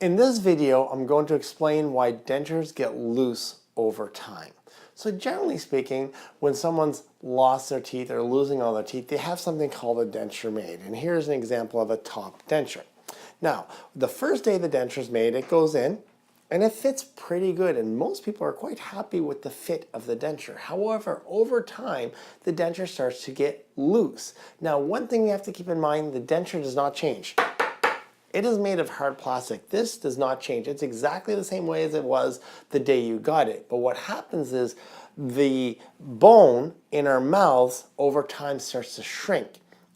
In this video, I'm going to explain why dentures get loose over time. So generally speaking, when someone's lost their teeth or losing all their teeth, they have something called a denture made. And here's an example of a top denture. Now, the first day the denture is made, it goes in and it fits pretty good. And most people are quite happy with the fit of the denture. However, over time, the denture starts to get loose. Now, one thing you have to keep in mind, the denture does not change. It is made of hard plastic. This does not change. It's exactly the same way as it was the day you got it. But what happens is the bone in our mouths over time starts to shrink.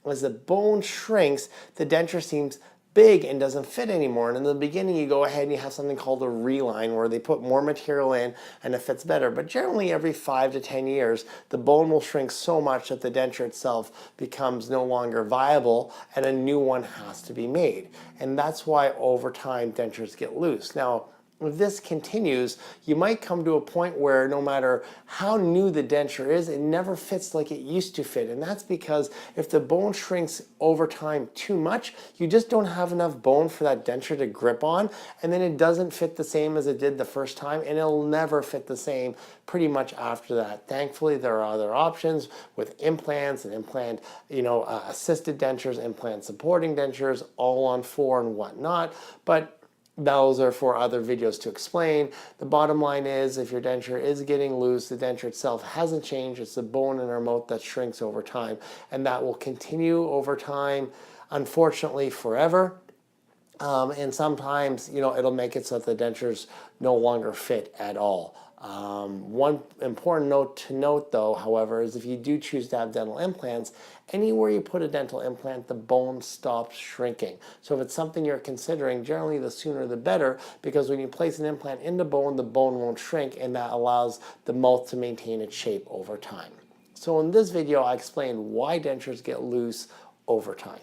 As the bone shrinks, the denture seems big and doesn't fit anymore. And in the beginning, you go ahead and you have something called a reline where they put more material in and it fits better. But generally every 5 to 10 years, the bone will shrink so much that the denture itself becomes no longer viable and a new one has to be made. And that's why over time dentures get loose. Now, if this continues, you might come to a point where no matter how new the denture is, it never fits like it used to fit. And that's because if the bone shrinks over time too much, you just don't have enough bone for that denture to grip on, and then it doesn't fit the same as it did the first time, and it'll never fit the same pretty much after that. Thankfully, there are other options with implants and implant, assisted dentures, implant supporting dentures, all on 4 and whatnot. But those are for other videos to explain. The bottom line is if your denture is getting loose, the denture itself hasn't changed. It's the bone in our mouth that shrinks over time, and that will continue over time, unfortunately, forever. And sometimes, it'll make it so that the dentures no longer fit at all. One important note to note, though, however, is if you do choose to have dental implants, anywhere you put a dental implant, the bone stops shrinking. So if it's something you're considering, generally the sooner the better, because when you place an implant in the bone won't shrink, and that allows the mouth to maintain its shape over time. So in this video, I explained why dentures get loose over time.